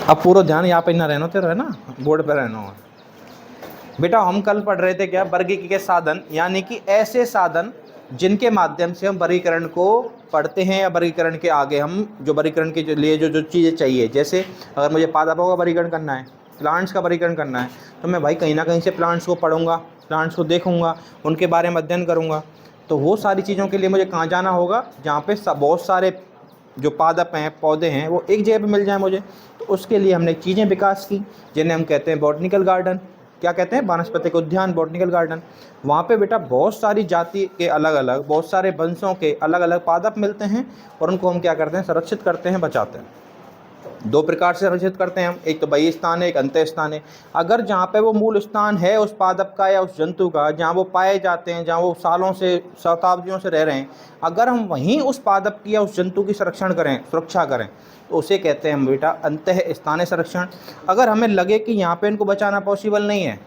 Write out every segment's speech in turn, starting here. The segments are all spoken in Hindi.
अब पूरा ध्यान यहाँ पे ना रहना तेरा है ना, बोर्ड पे रहना हो। बेटा हम कल पढ़ रहे थे क्या, वर्गीकरण के साधन, यानी कि ऐसे साधन जिनके माध्यम से हम वर्गीकरण को पढ़ते हैं या वर्गीकरण के आगे हम जो वर्गीकरण के लिए जो जो चीज़ें चाहिए, जैसे अगर मुझे पादपों का वर्गीकरण करना है, प्लांट्स का वर्गीकरण करना है, तो मैं भाई कहीं ना कहीं से प्लांट्स को पढ़ूंगा, प्लांट्स को देखूंगा, उनके बारे में अध्ययन करूंगा। तो वो सारी चीज़ों के लिए मुझे कहाँ जाना होगा, जहाँ पे बहुत सारे जो पादप हैं, पौधे हैं, वो एक जगह पे मिल जाए मुझे। तो उसके लिए हमने चीज़ें विकास की, जिन्हें हम कहते हैं बॉटनिकल गार्डन। क्या कहते हैं? वानस्पतिक उद्यान, बॉटनिकल गार्डन। वहाँ पे बेटा बहुत सारी जाति के अलग अलग, बहुत सारे वंशों के अलग अलग पादप मिलते हैं, और उनको हम क्या करते हैं? संरक्षित करते हैं, बचाते हैं। दो प्रकार से संरक्षित करते हैं हम, एक तो बाह्य स्थान है, एक अंतः स्थान है। अगर जहाँ पे वो मूल स्थान है उस पादप का या उस जंतु का, जहाँ वो पाए जाते हैं, जहाँ वो सालों से, शताब्दियों से रह रहे हैं, अगर हम वहीं उस पादप की या उस जंतु की संरक्षण करें, सुरक्षा करें, तो उसे कहते हैं हम बेटा अंतः स्थानीय संरक्षण। अगर हमें लगे कि यहाँ पे इनको बचाना पॉसिबल नहीं है,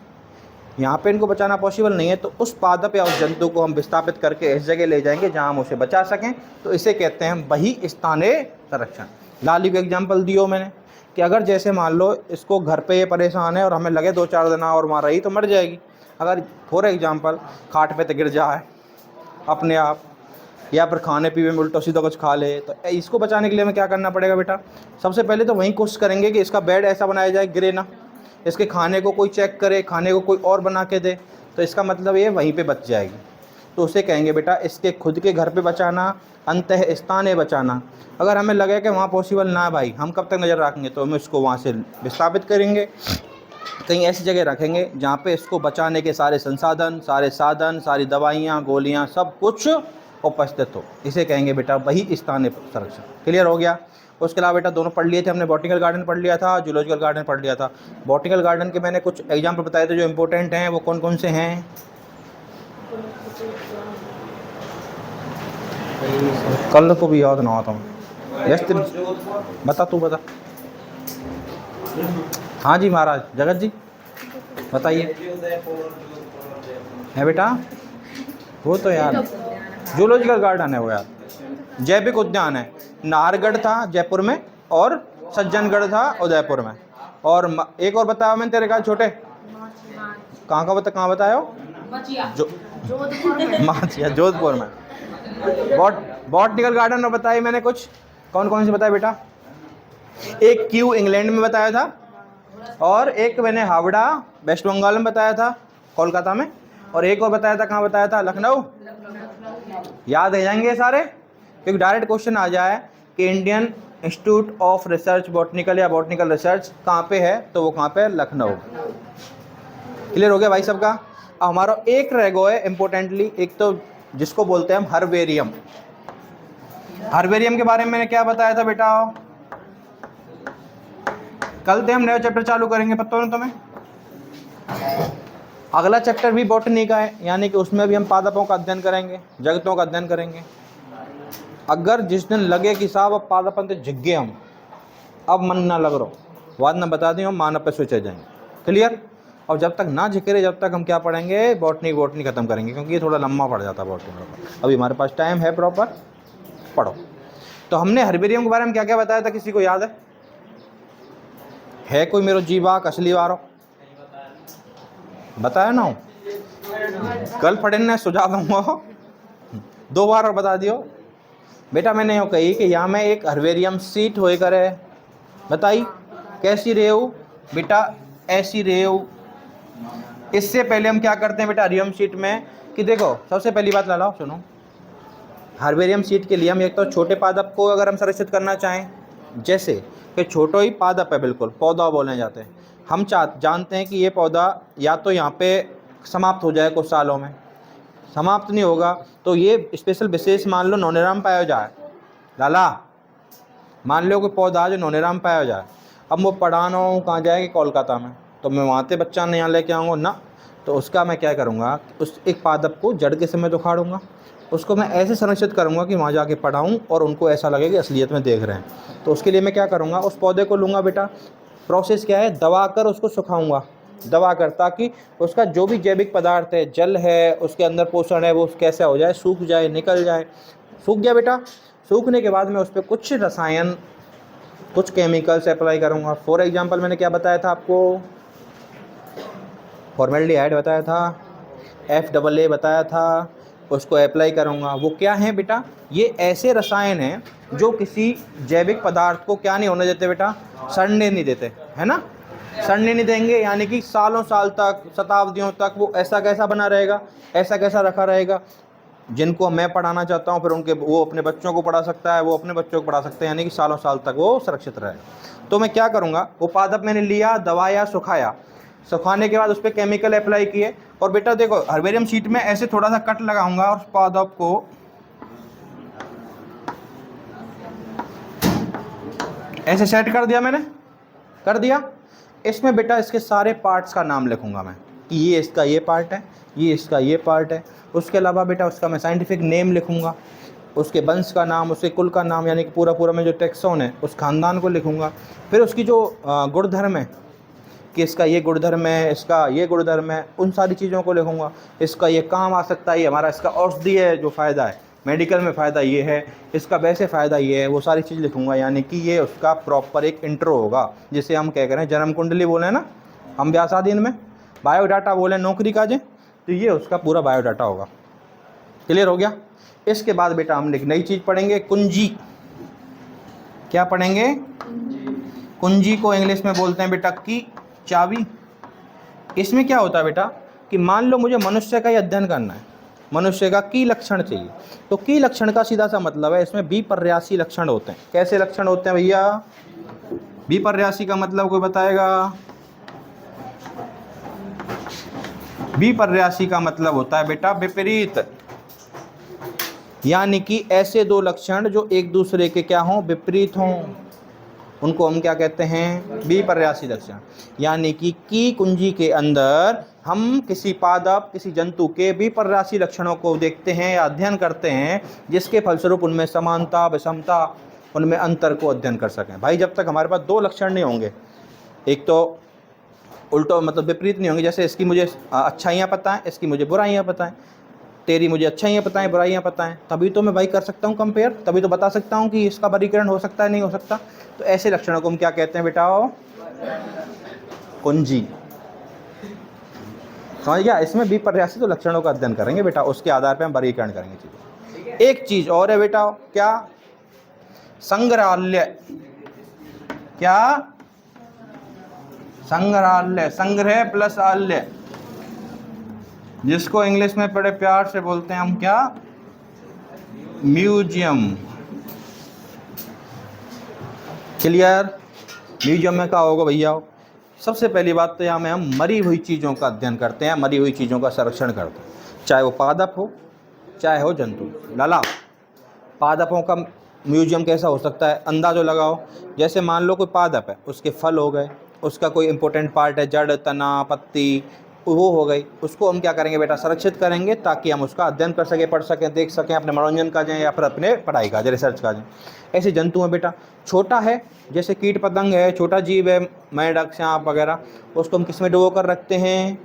यहाँ पे इनको बचाना पॉसिबल नहीं है, तो उस पादप या उस जंतु को हम विस्थापित करके इस जगह ले जाएंगे जहाँ हम उसे बचा सकें, तो इसे कहते हैं हम बाह्य स्थानीय संरक्षण। लाली को एग्जाम्पल दियो मैंने कि अगर जैसे मान लो इसको घर पे ये परेशान है और हमें लगे 2-4 दिन और मार रही तो मर जाएगी। अगर फॉर एग्जाम्पल खाट पे तो गिर जाए अपने आप, या फिर खाने पीने में उल्टा सीधा कुछ खा ले, तो इसको बचाने के लिए हमें क्या करना पड़ेगा बेटा? सबसे पहले तो वहीं कोशिश करेंगे कि इसका बेड ऐसा बनाया जाए गिरे ना, इसके खाने को कोई चेक करे, खाने को कोई और बना के दे, तो इसका मतलब ये वहीं पे बच जाएगी। तो उसे कहेंगे बेटा इसके खुद के घर पे बचाना, अंतः स्थानीय बचाना। अगर हमें लगे कि वहाँ पॉसिबल ना है भाई, हम कब तक नज़र रखेंगे, तो हम इसको वहाँ से विस्थापित करेंगे, कहीं ऐसी जगह रखेंगे जहाँ पे इसको बचाने के सारे संसाधन, सारे साधन, सारी दवाइयाँ, गोलियाँ, सब कुछ उपस्थित हो। इसे कहेंगे बेटा बाह्य स्थानीय संरक्षण। क्लियर हो गया? उसके अलावा बेटा दोनों पढ़ लिए थे हमने, बॉटनिकल गार्डन पढ़ लिया था, जूलॉजिकल गार्डन पढ़ लिया था। बॉटनिकल गार्डन के मैंने कुछ एग्जाम्पल बताए थे जो इंपॉर्टेंट हैं, वो कौन कौन से हैं? कल को भी याद ना आता हूँ, बता, तू बता। हाँ जी महाराज, जगत जी बताइए। है बेटा? वो तो यार जूलॉजिकल गार्डन है वो यार। जैविक उद्यान है, नाहरगढ़ था जयपुर में, और सज्जनगढ़ था उदयपुर में, और एक और बताया मैंने तेरे का छोटे, कहाँ का कहाँ बताया हो? जोधपुर में। बॉटनिकल गार्डन में बताई मैंने कुछ, कौन कौन से बताए बेटा? एक क्यू इंग्लैंड में बताया था, और एक मैंने हावड़ा वेस्ट बंगाल में बताया था, कोलकाता में, और एक और बताया था, कहाँ बताया था? लखनऊ। याद रह जाएंगे सारे, क्योंकि डायरेक्ट क्वेश्चन आ जाए कि Indian institute of research botanical या बॉटनिकल रिसर्च कहाँ पे है, तो वो कहाँ पे? लखनऊ। क्लियर हो गया भाई सबका? हमारा एक रह गया है इम्पोर्टेंटली, एक तो जिसको बोलते हैं हम हर्बेरियम। हर्बेरियम के बारे में मैंने क्या बताया था बेटा? कल से हम नया चैप्टर चालू करेंगे, पता हो ना तुम्हें? अगला चैप्टर भी बॉटनी का है, यानी कि उसमें भी हम पादपों का अध्ययन करेंगे, जगतों का अध्ययन करेंगे। अगर जिस दिन लगे कि साहब अब पादपन तो झिक गए हम, अब मन ना लग रहा, बाद में बता दें हम मानव पे स्विच हो जाएंगे। क्लियर? और जब तक ना झिके रहे, जब तक हम क्या पढ़ेंगे? बॉटनी खत्म करेंगे, क्योंकि ये थोड़ा लंबा पड़ जाता है बॉटनी। अभी हमारे पास टाइम है प्रॉपर, पढ़ो। तो हमने हर्बेरियम के बारे में क्या क्या बताया था, किसी को याद है कोई मेरो जीवा असली वारो? बताया ना? कल पढ़ने सुझा दूंगा, 2 बार और बता दियो बेटा। मैंने यूँ कही कि यहाँ में एक हर्बेरियम सीट होए करे, बताई कैसी रेहू बेटा? ऐसी रेहू। इससे पहले हम क्या करते हैं बेटा हर्बेरियम सीट में, कि देखो सबसे पहली बात लाओ सुनो, हर्बेरियम सीट के लिए हम एक तो छोटे पादप को अगर हम संरक्षित करना चाहें, जैसे कि छोटा ही पादप है, बिल्कुल पौधा बोले जाते हैं, हम जानते हैं कि ये पौधा या तो यहाँ पे समाप्त हो जाए, कुछ सालों में समाप्त नहीं होगा, तो ये स्पेशल विशेष मान लो नौनेराम पाया जाए, लाला मान लो कोई पौधा जो नौनेराम पाया जाए, अब वो पढ़ाना हो कहाँ जाएगी? कोलकाता में, तो मैं वहाँ से बच्चा नहीं यहाँ लेके आऊँगा ना, तो उसका मैं क्या करूँगा? उस एक पादप को जड़ के समय उखाड़ूंगा, उसको मैं ऐसे संरक्षित करूँगा कि वहाँ जाके पढ़ाऊँ और उनको ऐसा लगे कि असलियत में देख रहे हैं। तो उसके लिए मैं क्या करूँगा? उस पौधे को लूँगा बेटा, प्रोसेस क्या है? दबा कर उसको सुखाऊँगा, दबा कर, ताकि उसका जो भी जैविक पदार्थ है, जल है, उसके अंदर पोषण है, वो कैसा हो जाए? सूख जाए, निकल जाए। सूख गया बेटा, सूखने के बाद मैं उस पर कुछ रसायन कुछ केमिकल्स अप्लाई करूँगा। फॉर एग्जांपल मैंने क्या बताया था आपको, फॉर्मेल्डिहाइड बताया था, FAA बताया था, उसको अप्लाई करूँगा। वो क्या है बेटा, ये ऐसे रसायन हैं जो किसी जैविक पदार्थ को क्या नहीं होने देते बेटा, सड़ने नहीं देते, है ना। सड़ने नहीं देंगे यानी कि सालों साल तक, शताब्दियों तक वो ऐसा कैसा बना रहेगा, ऐसा कैसा रखा रहेगा। जिनको मैं पढ़ाना चाहता हूँ फिर उनके, वो अपने बच्चों को पढ़ा सकता है, वो अपने बच्चों को पढ़ा सकते हैं, यानी कि सालों साल तक वो सुरक्षित रहेगा। तो मैं क्या करूँगा, वो पादप मैंने लिया, दबाया, सुखाया, सुखाने के बाद उस पर केमिकल अप्लाई किए। और बेटा देखो, हर्बेरियम शीट में ऐसे थोड़ा सा कट लगाऊंगा और पादप को ऐसे सेट कर दिया, मैंने कर दिया। इसमें बेटा इसके सारे पार्ट्स का नाम लिखूंगा मैं कि ये इसका ये पार्ट है, ये इसका ये पार्ट है। उसके अलावा बेटा उसका मैं साइंटिफिक नेम लिखूंगा, उसके वंश का नाम, उसके कुल का नाम, यानी कि पूरा पूरा मैं जो टेक्सोन है उस खानदान को लिखूंगा। फिर उसकी जो गुणधर्म है कि इसका ये गुणधर्म है, इसका ये गुणधर्म है, उन सारी चीज़ों को लिखूंगा। इसका ये काम आ सकता है, ये हमारा इसका औषधीय जो फ़ायदा है, मेडिकल में फ़ायदा ये है, इसका वैसे फ़ायदा ये है, वो सारी चीज़ लिखूंगा। यानी कि ये उसका प्रॉपर एक इंट्रो होगा, जिसे हम क्या करें, जन्म कुंडली बोले ना हम व्यासाधीन में, बायोडाटा बोले नौकरी काजें, तो ये उसका पूरा बायोडाटा होगा। क्लियर हो गया। इसके बाद बेटा हम एक नई चीज़ पढ़ेंगे, कुंजी। क्या पढ़ेंगे, कुंजी को इंग्लिश में बोलते हैं बेटा की चाबी। इसमें क्या होता है बेटा कि मान लो मुझे मनुष्य का ही अध्ययन करना है, मनुष्य का की लक्षण चाहिए, तो की लक्षण का सीधा सा मतलब है इसमें विपर्यासी लक्षण होते हैं। कैसे लक्षण होते हैं भैया, विपर्यासी का मतलब कोई बताएगा, विपर्यासी का मतलब होता है बेटा विपरीत, यानी कि ऐसे दो लक्षण जो एक दूसरे के क्या हों, विपरीत हों, उनको हम क्या कहते हैं, विपर्यासी लक्षण। यानी कि की कुंजी के अंदर हम किसी पादप, किसी जंतु के विपर्यासी लक्षणों को देखते हैं या अध्ययन करते हैं, जिसके फलस्वरूप उनमें समानता, विषमता, उनमें अंतर को अध्ययन कर सकें। भाई जब तक हमारे पास दो लक्षण नहीं होंगे, एक तो उल्टो मतलब विपरीत नहीं होंगे, जैसे इसकी मुझे अच्छाइयाँ पता हैं, इसकी मुझे बुराइयाँ पता हैं, तेरी मुझे अच्छाइयाँ पता हैं, बुराइयाँ पता हैं, तभी तो मैं भाई कर सकता हूँ कंपेयर, तभी तो बता सकता हूँ कि इसका वर्गीकरण हो सकता है नहीं हो सकता। तो ऐसे लक्षणों को हम क्या कहते हैं बेटा, कुंजी। समझ गया। इसमें विपर्यासी तो लक्षणों का अध्ययन करेंगे बेटा, उसके आधार पर हम वर्गीकरण करेंगे चीज़ें। एक चीज़ और है बेटा, क्या, संग्रहालय। क्या, संग्रहालय, संग्रह प्लस आल्य, जिसको इंग्लिश में बड़े प्यार से बोलते हैं हम क्या, म्यूजियम। क्लियर। म्यूजियम में क्या होगा भैया, सबसे पहली बात तो यहाँ में हम मरी हुई चीज़ों का अध्ययन करते हैं, मरी हुई चीज़ों का संरक्षण करते हैं, चाहे वो पादप हो चाहे हो जंतु। लाला, पादपों का म्यूजियम कैसा हो सकता है, अंदाज़ो लगाओ। जैसे मान लो कोई पादप है, उसके फल हो गए, उसका कोई इंपॉर्टेंट पार्ट है, जड़, तना, पत्ती, वो हो गई, उसको हम क्या करेंगे बेटा, संरक्षित करेंगे, ताकि हम उसका अध्ययन कर सकें, पढ़ सकें, देख सकें, अपने मनोरंजन का जाएँ या फिर अपने पढ़ाई का जाए, रिसर्च का जाए। ऐसे जंतु हैं बेटा, छोटा है जैसे कीट पतंग है, छोटा जीव है, मेंढक, सांप वगैरह, उसको हम किस में डुबो कर रखते हैं,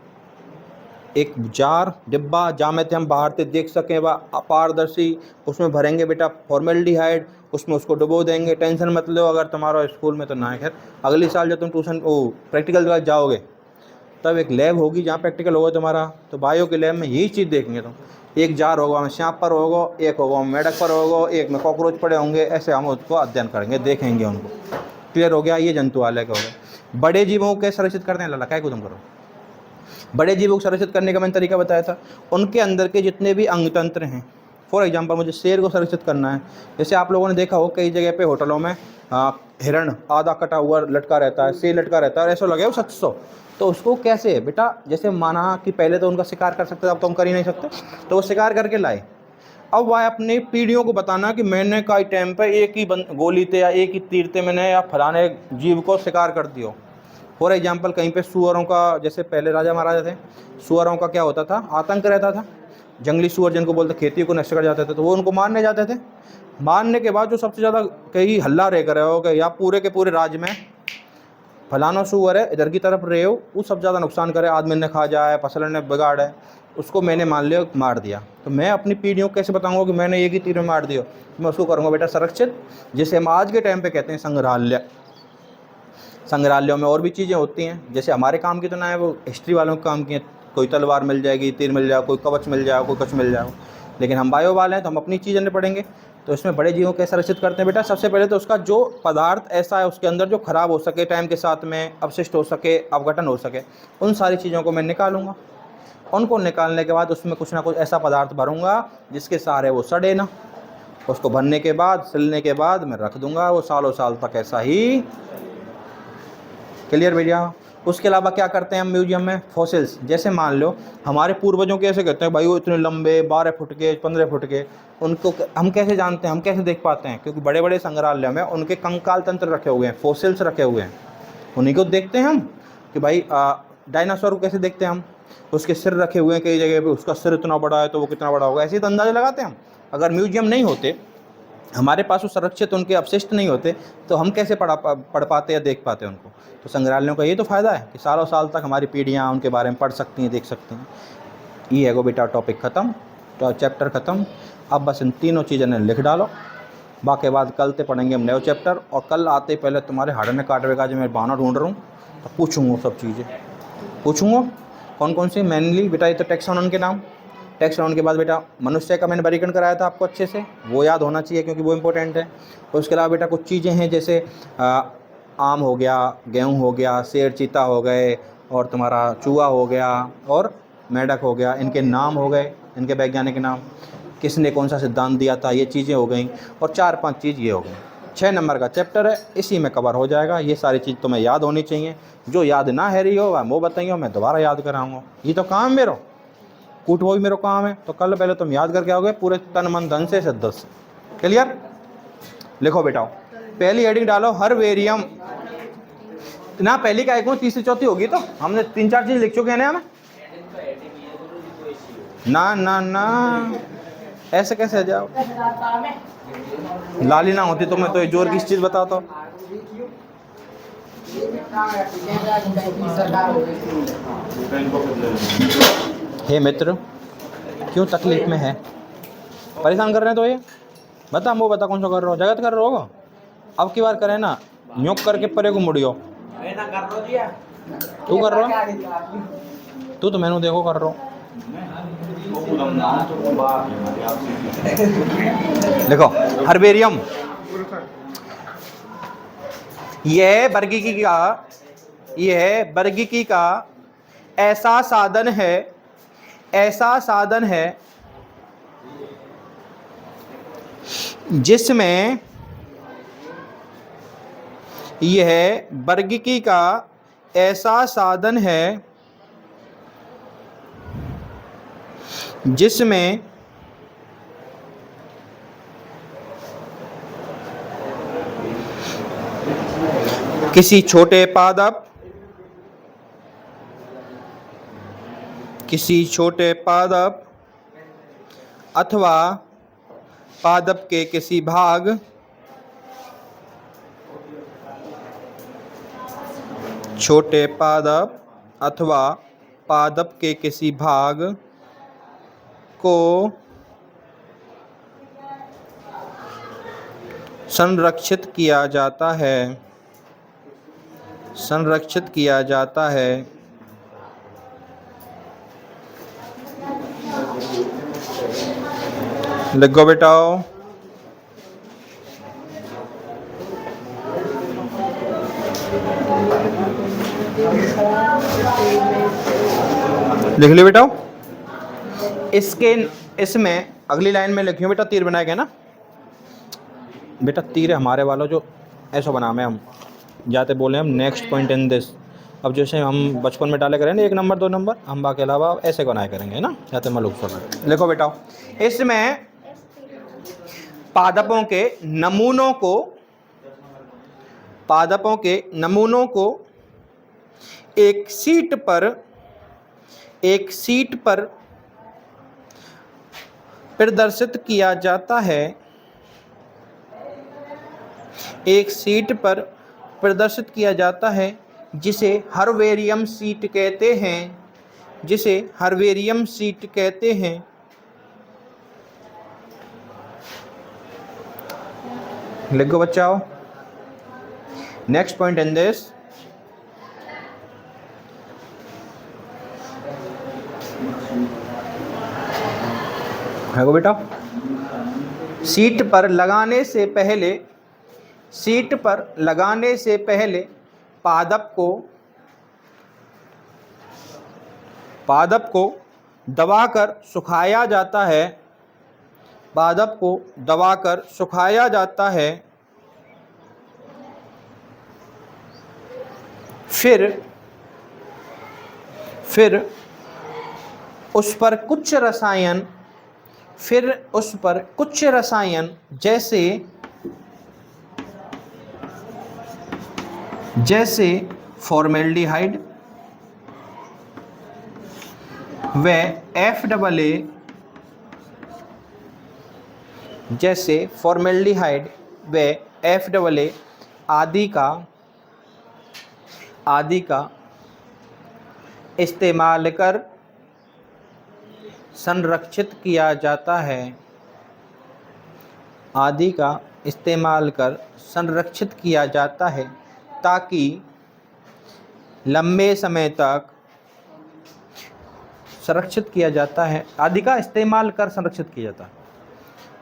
एक जार, डिब्बा, जहाँ में हम बाहर से देख सकें, वह अपारदर्शी, उसमें भरेंगे बेटा फॉर्मेल्डिहाइड, उसमें उसको डुबो देंगे। टेंशन मत लो, अगर तुम्हारा स्कूल में तो ना है, खैर अगली साल जब तुम ट्यूशन प्रैक्टिकल के जाओगे तब एक लैब होगी जहाँ प्रैक्टिकल होगा तुम्हारा, तो बायो के लैब में यही चीज़ देखेंगे तुम। एक जार होगा में सांप पर होगा, एक होगा मेढक पर होगा, एक में कॉकरोच पड़े होंगे, ऐसे हम उसको अध्ययन करेंगे, देखेंगे उनको। क्लियर हो गया। ये जंतुआलय का हो गया। बड़े जीवों के संरक्षित करते हैं, लाला क्या तुम करो, बड़े जीवों को संरक्षित करने का मैंने तरीका बताया था, उनके अंदर के जितने भी अंग तंत्र हैं। फॉर एग्जांपल मुझे शेर को संरक्षित करना है, जैसे आप लोगों ने देखा हो कई जगह पे होटलों में हिरण आधा कटा हुआ लटका रहता है, शेर लटका रहता है, और ऐसा लगे हो 700, तो उसको कैसे बेटा, जैसे माना कि पहले तो उनका शिकार कर सकते थे, अब तो हम कर ही नहीं सकते, तो वो शिकार करके लाए। अब वह अपनी पीढ़ियों को बताना कि मैंने कई टाइम पे एक ही गोली थे या एक ही तीर थे मैंने या फलाने जीव को शिकार कर दिया। फॉर एग्जाम्पल कहीं पे सुअरों का, जैसे पहले राजा महाराजा थे, सुअरों का क्या होता था, आतंक रहता था, जंगली सुअर जिनको बोलते, खेती को नष्ट कर जाते थे, तो वो उनको मारने जाते थे। मारने के बाद जो सबसे ज़्यादा कहीं हल्ला रह कर रहे हो कि या पूरे के पूरे राज्य में फलाना सुअर है, इधर की तरफ रहे हो, वो सब ज़्यादा नुकसान करे, आदमी ने खा जाए, फसल ने बिगाड़े, उसको मैंने मान लिया मार दिया, तो मैं अपनी पीढ़ियों को कैसे बताऊंगा कि मैंने एक ही तीर में मार दिया। मैं उसको करूँगा बेटा संरक्षित, जिसे हम आज के टाइम पे कहते हैं संग्रहालय। संग्रहालयों में और भी चीज़ें होती हैं, जैसे हमारे काम की तो ना है, वो हिस्ट्री वालों के काम की है। कोई तलवार मिल जाएगी, तीर मिल जाएगा, कोई कवच मिल जाएगा, कोई कुछ मिल जाएगा। लेकिन हम बायो वाले हैं तो हम अपनी चीज़ें नहीं पढ़ेंगे। तो इसमें बड़े जीवों को कैसे संरक्षित करते हैं बेटा? सबसे पहले तो उसका जो पदार्थ ऐसा है उसके अंदर जो खराब हो सके, टाइम के साथ में अपशिष्ट हो सके, अपघटन हो सके, उन सारी चीज़ों को मैं निकालूंगा। उनको निकालने के बाद उसमें कुछ ना कुछ ऐसा पदार्थ भरूंगा जिसके सहारे वो सड़े ना। उसको भरने के बाद, सिलने के बाद मैं रख दूंगा, वो सालों साल तक ऐसा ही। क्लियर भैया? उसके अलावा क्या करते हैं हम म्यूजियम में? फॉसिल्स। जैसे मान लो हमारे पूर्वजों कैसे कहते हैं भाई वो इतने लंबे 12 फुट के, 15 फुट के, उनको हम कैसे जानते हैं, हम कैसे देख पाते हैं? क्योंकि बड़े बड़े संग्रहालय में उनके कंकाल तंत्र रखे हुए हैं, फॉसिल्स रखे हुए हैं, उन्हीं को देखते हैं हम। कि भाई डायनासोर को कैसे देखते हैं हम? उसके सिर रखे हुए हैं कई जगह पे, उसका सिर इतना बड़ा है तो वो कितना बड़ा होगा, ऐसे ही तो अंदाजा लगाते हैं हम। अगर म्यूजियम नहीं होते, हमारे पास वो संरक्षित उनके अवशिष्ट नहीं होते, तो हम कैसे पढ़ पाते या देख पाते उनको? तो संग्रहालयों का ये तो फ़ायदा है कि सालों साल तक हमारी पीढ़ियाँ उनके बारे में पढ़ सकती हैं, देख सकती हैं। ये है गो बेटा टॉपिक ख़त्म, तो चैप्टर ख़त्म। अब बस इन तीनों चीज़ें ने लिख डालो, बाकी बाद कल से पढ़ेंगे हम नए चैप्टर। और कल आते पहले तुम्हारे हाड़ने काटवे का जो मैं बहाना ढूंढ रहा हूँ, तो पूछूँगा सब चीज़ें, पूछूँगा कौन कौन सी। मेनली बेटा ये तो टैक्सोनॉमी के नाम, टैक्सोनॉमी के बाद बेटा मनुष्य का मैंने वर्गीकरण कराया था आपको अच्छे से, वो याद होना चाहिए क्योंकि वो इम्पोर्टेंट है। उसके अलावा बेटा कुछ चीज़ें हैं जैसे आम हो गया, गेहूँ हो गया, शेर चीता हो गए, और तुम्हारा चूहा हो गया, और मेंढक हो गया, इनके नाम हो गए, इनके वैज्ञानिक नाम, किसने कौन सा सिद्धांत दिया था, ये चीज़ें हो गई। और 4-5 चीज़ ये हो गई। 6 नंबर का चैप्टर है, इसी में कवर हो जाएगा। ये सारी चीज़ तुम्हें याद होनी चाहिए। जो याद ना है रही हो वह वो बताइए, मैं दोबारा याद कराऊँगा। ये तो काम मेरा, कूट वो भी मेरा काम है। तो कल पहले तुम याद करके आओगे पूरे तन मन धन से सिद्ध से। क्लियर? लिखो बेटा, पहली हेडिंग डालो हर्बेरियम ना, पहली का एक तीसरी चौथी होगी, तो हमने 3-4 चीज लिख चुके हैं ना हमें। ना ना ना, ऐसे कैसे जाओ, लाली ना होती तो मैं तो जोर की चीज बताता हूँ। हे मित्र, क्यों तकलीफ में है, परेशान कर रहे हैं? तो ये बता, वो बता कौन सा कर रहे हो, जगत कर रहे हो? अब की बार करे ना, यूँ करके परे को मुड़ियो। तू कर रहा, तू तो मैंने देखो कर रहा हूँ। देखो हर्बेरियम, यह वर्गीकी का ऐसा साधन है जिसमें यह वर्गीकी का ऐसा साधन है जिसमें किसी छोटे पादप अथवा पादप के किसी भाग छोटे पादप अथवा पादप के किसी भाग को संरक्षित किया जाता है लिखो बेटाओ। लिख लियो बेटा। इसमें अगली लाइन में लिखियो बेटा, तीर बनाया गया ना बेटा, तीर हमारे वालों जो ऐसा बना में हम जाते बोले हम नेक्स्ट पॉइंट इन दिस। अब जैसे हम बचपन में डाले करें ना 1 नंबर 2 नंबर, हम बाकी अलावा ऐसे बनाए करेंगे ना, जाते मलूक सर। लिखो बेटा, इसमें पादपों के नमूनों को एक शीट पर प्रदर्शित किया जाता है। एक शीट पर प्रदर्शित किया जाता है जिसे हर्बेरियम शीट कहते हैं। लिखो बच्चाओ, नेक्स्ट पॉइंट इन दिस, है बेटा, सीट पर लगाने से पहले पादप को दबाकर सुखाया जाता है। पादप को दबाकर सुखाया जाता है। फिर उस पर कुछ रसायन जैसे फॉर्मेल्डिहाइड व FAA आदि का इस्तेमाल कर संरक्षित किया जाता है। आदि का इस्तेमाल कर संरक्षित किया जाता है ताकि लंबे समय तक संरक्षित किया जाता है। आदि का इस्तेमाल कर संरक्षित किया जाता है।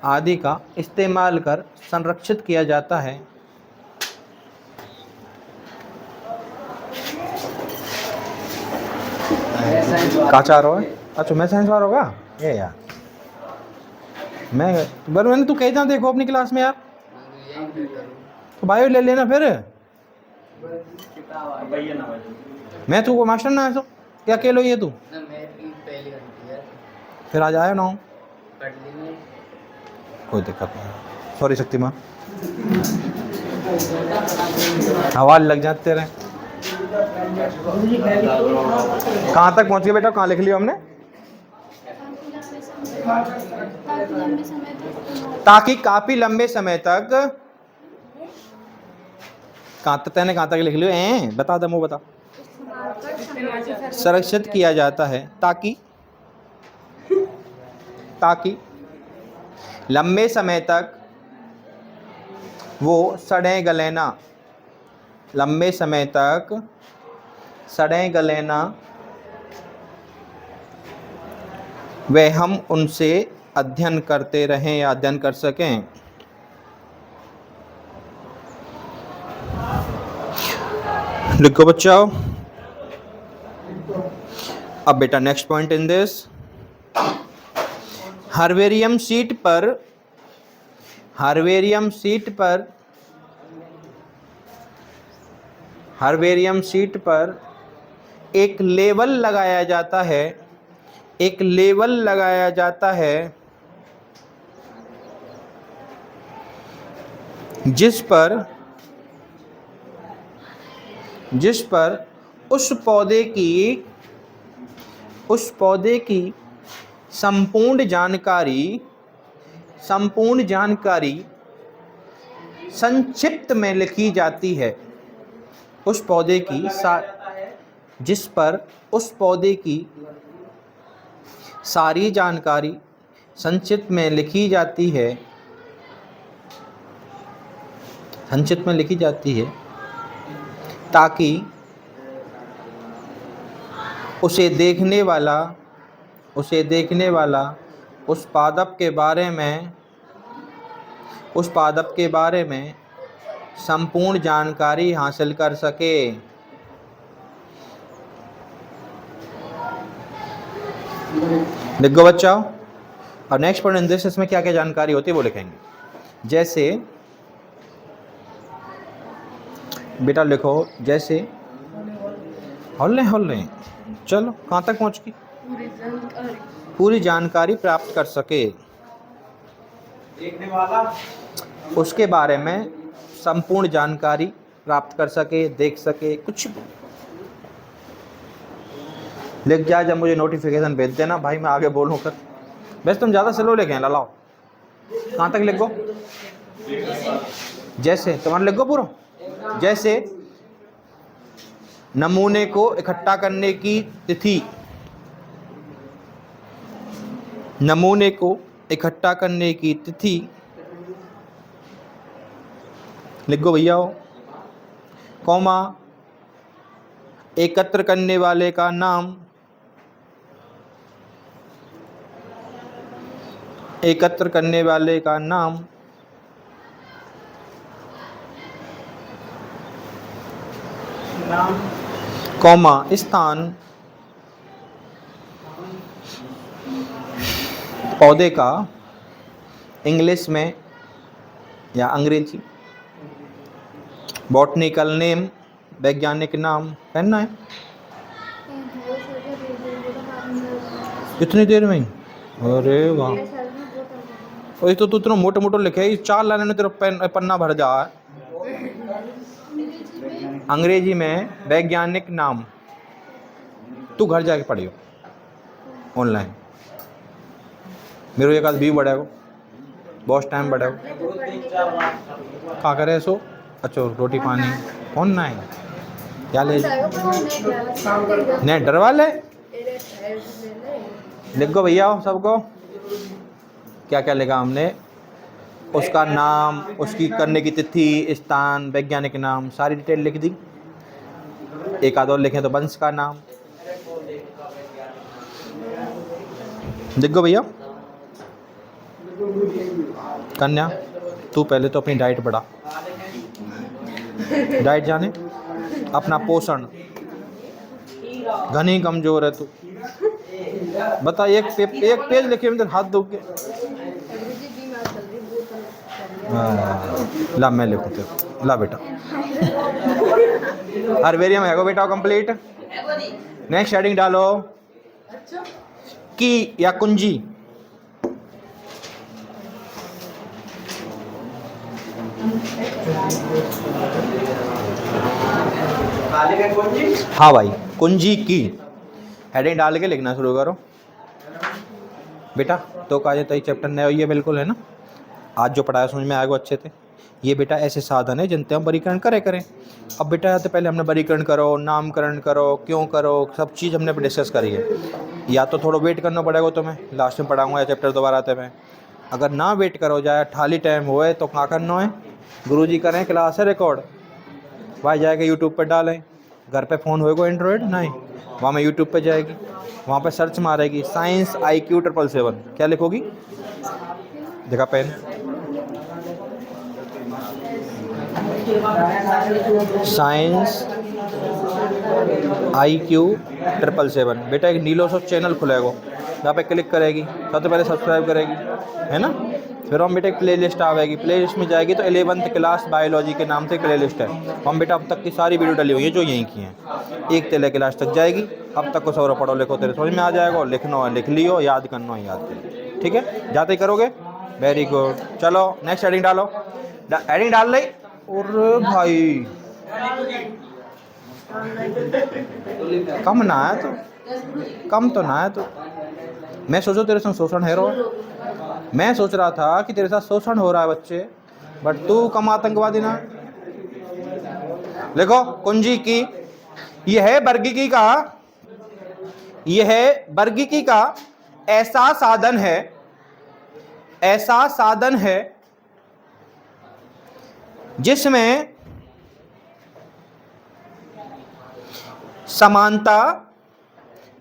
आदि का इस्तेमाल कर संरक्षित किया जाता है। कहाँ चाह रहा है? अच्छा मैं साइंस वाला होगा ये यार। मैंने तू कहता देखो अपनी क्लास में यार, तो बायो ले लेना फिर। मैं तू को मास्टर ना है तो क्या अकेलो ये तू? फिर आज आया ना कोई दिक्कत नहीं। सॉरी शक्तिमान, हवा लग जाते रहे। कहाँ तक पहुँच गए बेटा? कहाँ लिख लिया हमने? ताकि काफी लंबे समय तक। कहाँ तक लिख लियो? बता दे, बता। संरक्षित किया जाता है ताकि लंबे समय तक वो सड़े गले ना। लंबे समय तक सड़े गले ना वे हम उनसे अध्ययन करते रहें या अध्ययन कर सकें। लिखो बच्चों। अब बेटा next point in this, herbarium sheet पर एक लेबल लगाया जाता है जिस पर उस पौधे की संपूर्ण जानकारी संक्षिप्त में लिखी जाती है। जिस पर उस पौधे की सारी जानकारी संक्षिप्त में लिखी जाती है ताकि उसे देखने वाला उस पादप के बारे में संपूर्ण जानकारी हासिल कर सके। लिखो बच्चों। और नेक्स्ट पॉइंट इन दिस, इसमें क्या क्या जानकारी होती है वो लिखेंगे। जैसे बेटा लिखो, जैसे हौले चलो कहाँ तक पहुँच गई? पूरी जानकारी प्राप्त कर सके, देखने वाला उसके बारे में संपूर्ण जानकारी प्राप्त कर सके, देख सके, कुछ लिख जाए। जब मुझे नोटिफिकेशन भेज देना भाई, मैं आगे बोलूँ कर। बस तुम ज़्यादा स्लो लिखे हैं लाओ। कहाँ तक लिखो? जैसे तुम्हारा लिखो पूरा। जैसे नमूने को इकट्ठा करने की तिथि, लिखो भैया हो, कॉमा एकत्र करने वाले का नाम, एकत्र करने वाले का नाम, कॉमा स्थान, पौधे का इंग्लिश में या अंग्रेजी, बॉटनिकल नेम वैज्ञानिक नाम। पहनना है इतनी देर में ही? अरे वाह, वही तो तू इतना मोटे मोटे लिखे, 4 लाइन में तेरा पन्ना भर जा। अंग्रेजी में वैज्ञानिक नाम, तू घर जाके पढ़ियो ऑनलाइन। मेरे एक आध भी बढ़ेगा, बहुत टाइम बढ़ेगा। क्या करे सो? अच्छा रोटी पानी कौन ना है क्या ले? नेट डरवा ले, लिख गो भैया सबको क्या क्या लिखा हमने, उसका नाम, उसकी करने की तिथि, स्थान, वैज्ञानिक नाम, सारी डिटेल लिख दी। एक आध और लिखें तो वंश का नाम लिख गो भैया। कन्या तू पहले तो अपनी डाइट बढ़ा, डाइट जाने, अपना पोषण, घनी कमजोर है तू। बता एक पेज लिखे में हाथ धो के। ला मैं लिखूं तेरे, ला बेटा। हर्बेरियम है बेटा कंप्लीट। नेक्स्ट हेडिंग डालो, की या कुंजी। हाँ भाई, कुंजी की हेडिंग डाल के लिखना शुरू करो बेटा। तो काजे तो चैप्टर नया ये बिल्कुल है ना, आज जो पढ़ाया समझ में आएगा अच्छे थे। ये बेटा ऐसे साधन है जिनसे हम वर्गीकरण करें। अब बेटा तो पहले हमने वर्गीकरण करो, नामकरण करो, क्यों करो, सब चीज़ हमने डिस्कस करी है। या तो थोड़ा वेट करना पड़ेगा तुम्हें, लास्ट में पढ़ाऊँगा या चैप्टर दोबारा आते मैं। अगर ना वेट करो जाए, खाली टाइम होए तो क्या करना है, गुरुजी करें क्लास है रिकॉर्ड, वहाँ जाएगा यूट्यूब पर डालें। घर पे फ़ोन होएगा एंड्रॉयड नहीं, वहाँ में यूट्यूब पे जाएगी, वहाँ पे सर्च मारेगी साइंस IQ 777, क्या लिखोगी? देखा पेन, साइंस IQ 777 बेटा। एक नीलो सा चैनल खुलेगा, यहाँ पे क्लिक करेगी, सबसे पहले सब्सक्राइब करेगी, है ना। फिर हम बेटा एक प्ले लिस्ट आएगी, प्ले लिस्ट में जाएगी तो 11th क्लास बायोलॉजी के नाम से प्ले लिस्ट है। हम बेटा अब तक की सारी वीडियो डली हुई है जो यहीं की हैं, 1 से लेकर क्लास तक जाएगी। अब तक को सौरभ पढ़ो लिखो, तेरे समझ में आ जाएगा। लिखना है लिख लियो, याद करना है याद करो, ठीक है, जाते ही करोगे। वेरी गुड, चलो नेक्स्ट हेडिंग डालो। हेडिंग डाल ली। और भाई कम ना है तो, कम तो ना है तो। मैं सोचो तेरे साथ शोषण है रो, मैं सोच रहा था कि तेरे साथ शोषण हो रहा है बच्चे, बट तू कम आतंकवादी ना। देखो कुंजी की, यह है वर्गीकी का, यह है वर्गीकी का ऐसा साधन है, ऐसा साधन है जिसमें समानता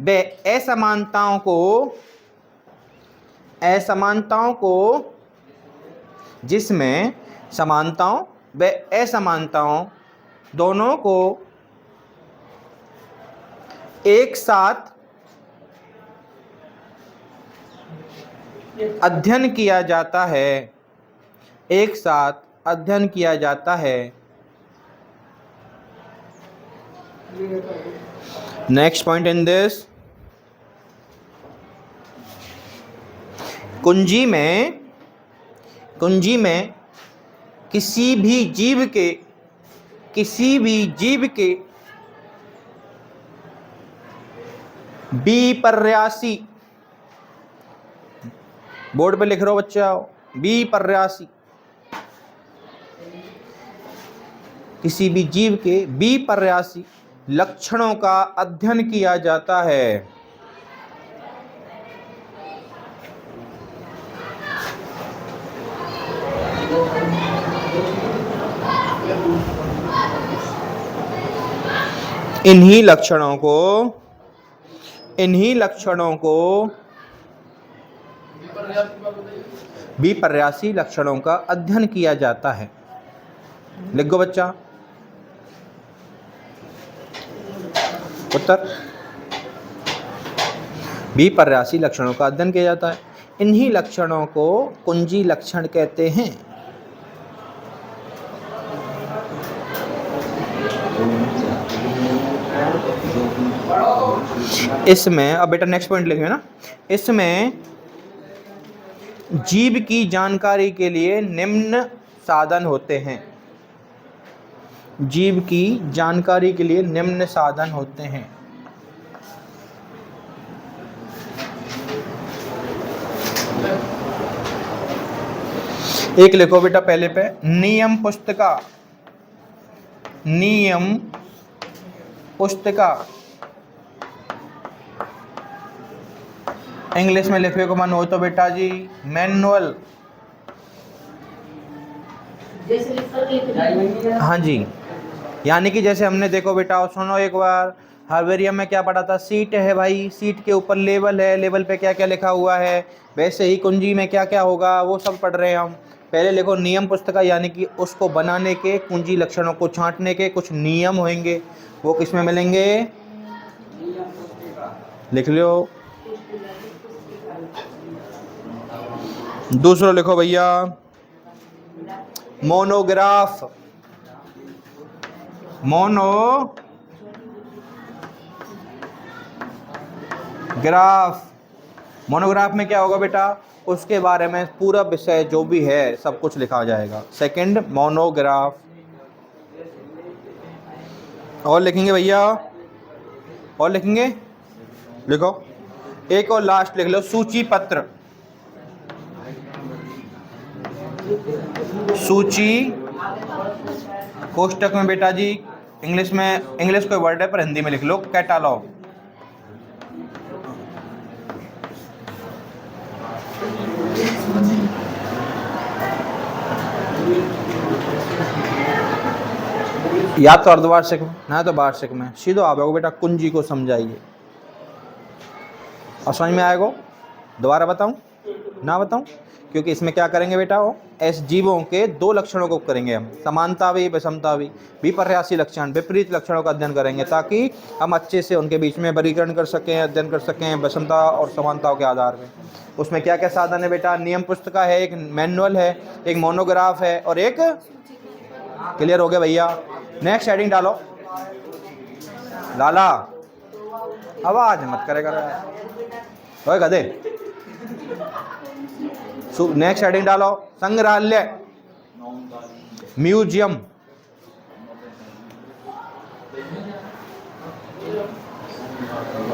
व असमानताओं को जिसमें समानताओं व असमानताओं दोनों को एक साथ अध्ययन किया जाता है, एक साथ अध्ययन किया जाता है। नेक्स्ट पॉइंट इन दिस, कुंजी में किसी भी जीव के विपर्यासी, बोर्ड पे लिख रहे हो बच्चा, विपर्यासी, किसी भी जीव के विपर्यासी लक्षणों का अध्ययन किया जाता है। इन्हीं लक्षणों को विपर्यासी लक्षणों का अध्ययन किया जाता है। लिख गो बच्चा उत्तर। विपर्यासी लक्षणों का अध्ययन किया जाता है। इन्हीं लक्षणों को कुंजी लक्षण कहते हैं। इसमें अब बेटा नेक्स्ट पॉइंट लिखेंगे ना, इसमें जीव की जानकारी के लिए निम्न साधन होते हैं। जीव की जानकारी के लिए निम्न साधन होते हैं। एक लिखो बेटा पहले पे, नियम पुस्तिका। नियम पुस्तिका इंग्लिश में लिखने को मन हो तो बेटा जी मैनुअल। हाँ जी, यानी कि जैसे हमने देखो बेटा सुनो एक बार, हार्वेरियम में क्या पढ़ा था, सीट है भाई, सीट के ऊपर लेवल है, लेवल पे क्या क्या लिखा हुआ है, वैसे ही कुंजी में क्या क्या होगा वो सब पढ़ रहे हैं हम। पहले लिखो नियम पुस्तिका, यानी कि उसको बनाने के, कुंजी लक्षणों को छांटने के कुछ नियम होंगे, वो किस में मिलेंगे, लिख लो। दूसरा लिखो भैया मोनोग्राफ। मोनोग्राफ में क्या होगा बेटा, उसके बारे में पूरा विषय जो भी है सब कुछ लिखा जाएगा। Second monograph. और लिखेंगे भैया, और लिखेंगे, लिखो एक और लास्ट लिख लो, सूची पत्र। सूची कोष्टक में बेटा जी इंग्लिश में, इंग्लिश कोई वर्ड है पर हिंदी में लिख लो कैटालॉग। या तो अर्धवार्षिक में ना तो वार्षिक में, सीधो आप बेटा कुंजी को समझाइए और समझ में आएगा। दोबारा बताऊं ना बताऊं, क्योंकि इसमें क्या करेंगे बेटा, वो ऐसे जीवों के दो लक्षणों को करेंगे हम, समानतावी विषमतावी, विपर्यासी लक्षण, विपरीत लक्षणों का अध्ययन करेंगे, ताकि हम अच्छे से उनके बीच में वर्गीकरण कर सकें, अध्ययन कर सकें विषमता और समानताओं के आधार पर। उसमें क्या क्या साधन है बेटा, नियम पुस्तिका है, एक मैनुअल है, एक मोनोग्राफ है और एक, क्लियर हो गया भैया। नेक्स्ट हेडिंग डालो लाला, आवाज मत करेगा ओए गधे। नेक्स्ट हेडिंग डालो संग्रहालय, म्यूजियम।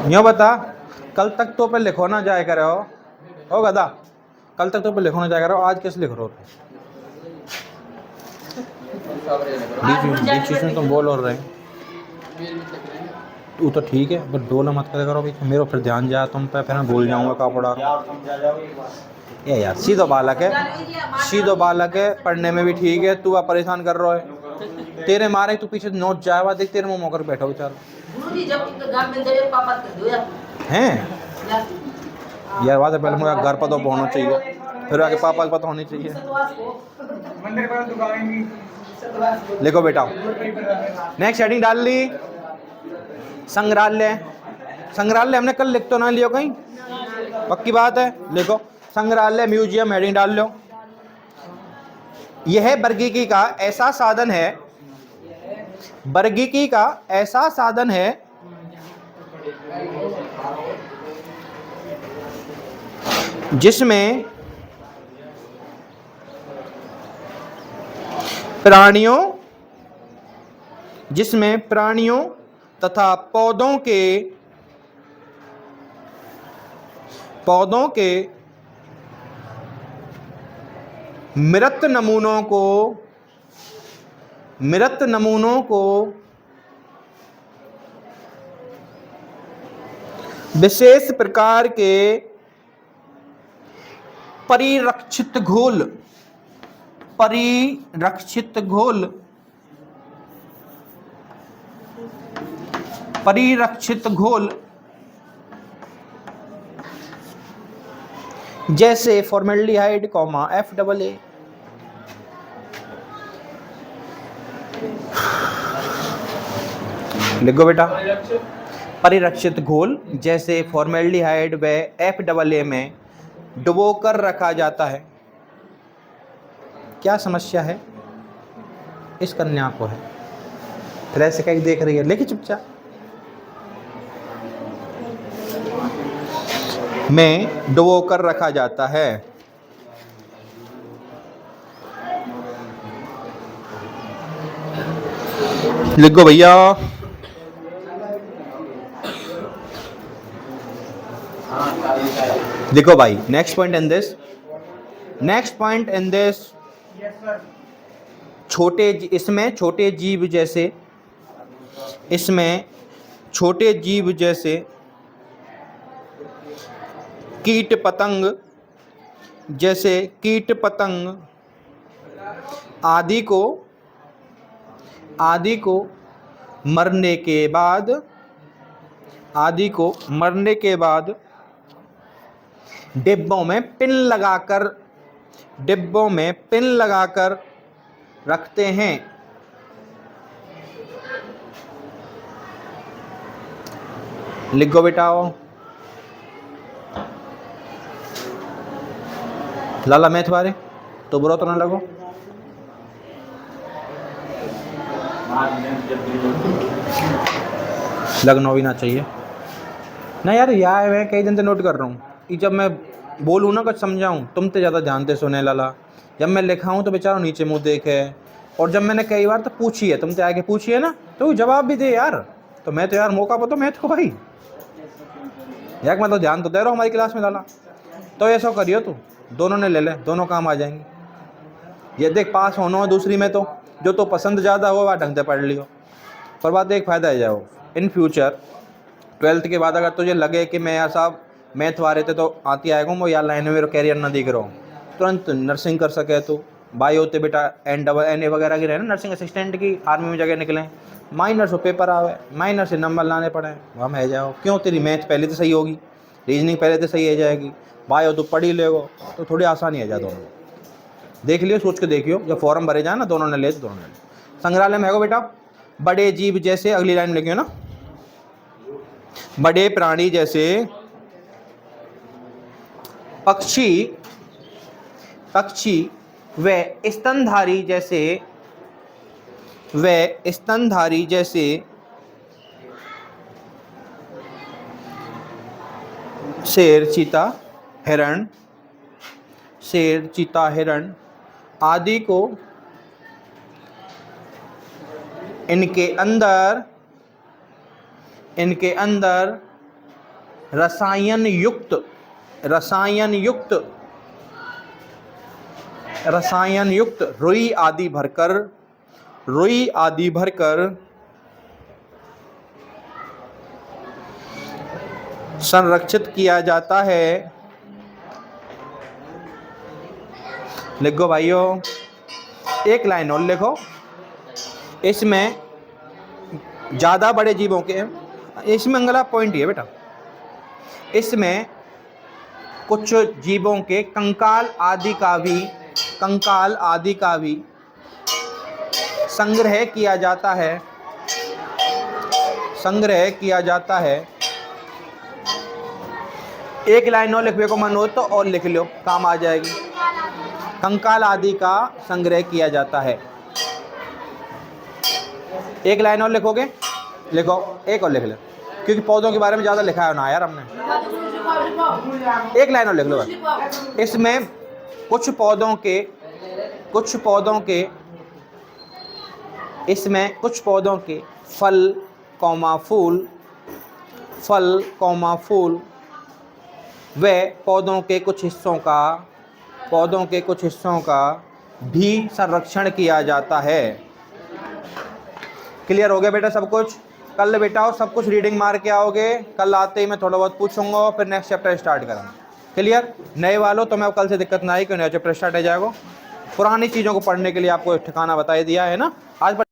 यूँ बता, कल तक तो पे लिखो ना जाए करे हो, ओ गधा, कल तक तो पे लिखो ना जाए करे हो, आज कैसे लिख रहे हो? बीच में तुम बोल और रहे तू तो ठीक है, बट डोला मत करे करो, मेरे फिर ध्यान जाए तुम पे, फिर मैं भूल जाऊंगा का पढ़ा। ये यार सीधो बालक है, सीधो बालक है, पढ़ने में भी ठीक है, तू परेशान कर रहा है, तेरे मारे तू पीछे नोट जाए, देख तेरे मुंह मोकर बैठो बेचारा हैं यार। बात है, पहले मुझे घर पर तो पहुंचना चाहिए, फिर आगे पापा को पता होनी चाहिए। लिखो बेटा, नेक्स्ट हेडिंग डाल ली संग्रहालय। संग्रहालय हमने कल लिख तो ना लियो कहीं, पक्की बात है, लिखो संग्रहालय म्यूजियम, हेडिंग डाल लो। यह वर्गीकी का ऐसा साधन है, वर्गीकी का ऐसा साधन है जिसमें प्राणियों तथा पौधों के मृत नमूनों को विशेष प्रकार के परिरक्षित घोल जैसे फॉर्मेल्डिहाइड कॉमा FAA। लिखो बेटा, परिरक्षित घोल जैसे फॉर्मेल्डिहाइड व FAA में डुबो कर रखा जाता है। क्या समस्या है इस कन्या को है? फिर ऐसे कहीं देख रही है, लेकिन चुपचाप। में डुबो कर रखा जाता है। लिखो भैया, देखो भाई, नेक्स्ट पॉइंट इन दिस, इसमें छोटे जीव जैसे, कीट पतंग आदि को मरने के बाद डिब्बों में पिन लगाकर रखते हैं। लिखो बेटाओ, लाला मैथ वाले तो बुरा तो ना लगो। लगना भी ना चाहिए ना यार। मैं कई दिन से नोट कर रहा हूँ कि जब मैं बोलूँ ना कुछ समझाऊँ, तुम तो ज़्यादा ध्यान से सुने लाला। जब मैं लिखाऊँ तो बेचारा नीचे मुँह देखे, और जब मैंने कई बार तो पूछी है, तुम तो आगे पूछी है ना, तो जवाब भी दे यार। तो मैं तो यार मौका पा तो मैथ को भाई यार, मैं तो ध्यान तो दे रहा हूँ हमारी क्लास में लाला। तो ऐसा करियो, तू दोनों ने ले ले, दोनों काम आ जाएंगे। ये देख, पास होना हो दूसरी में तो जो तो पसंद ज़्यादा हो वह ढंग से पढ़ लियो। पर बात एक फ़ायदा है जाओ, इन फ्यूचर 12th के बाद अगर तुझे लगे कि मैं यार साहब मैथ वाले थे तो आती आएगा मैं यार लाइन में मेरा कैरियर ना दिख रहा हूँ, तुरंत नर्सिंग कर सके तो बायो होते बेटा NNA वगैरह की रहे ना, नर्सिंग असिस्टेंट की आर्मी में जगह निकलें, माइनर से पेपर आवे, माइनर से नंबर लाने पड़े, वहाँ में जाओ। क्यों? तेरी मैथ पहले तो सही होगी, रीजनिंग पहले तो सही है जाएगी, बायो तो पढ़ ही लेगो, तो थोड़ी आसानी है जा। दोनों देख लियो, सोच के देखियो, जब फॉर्म भरे जाए ना दोनों ने ले तो दोनों ने ले। संग्रहालय में है बेटा, बड़े जीव जैसे, अगली लाइन में लिखियो ना, बड़े प्राणी जैसे पक्षी व स्तनधारी जैसे शेर, चीता, हिरण आदि को इनके अंदर रसायन युक्त रुई आदि भरकर संरक्षित किया जाता है। लिखो भाइयों, एक लाइन और लिखो, इसमें ज़्यादा बड़े जीवों के, इसमें अगला पॉइंट ही है बेटा, इसमें कुछ जीवों के कंकाल आदि का भी संग्रह किया जाता है। एक लाइन और लिखने को मन हो तो और लिख लो, काम आ जाएगी। कंकाल आदि का संग्रह किया जाता है। एक लाइन और लिखोगे? लिखो, एक और लिख लो, क्योंकि पौधों के बारे में ज़्यादा लिखा है ना यार हमने। एक लाइन और लिख लो बस। इसमें कुछ पौधों के फल फूल व पौधों के कुछ हिस्सों का भी संरक्षण किया जाता है। क्लियर हो गया बेटा सब कुछ? कल बेटा सब कुछ रीडिंग मार के आओगे, कल आते ही मैं थोड़ा बहुत पूछूंगा, फिर नेक्स्ट चैप्टर स्टार्ट करेंगे। क्लियर? नए वालों तो मैं कल से दिक्कत ना आई, क्यों नया चैप्टर स्टार्ट हो जाएगा। पुरानी चीज़ों को पढ़ने के लिए आपको ठिकाना बता दिया है ना आज।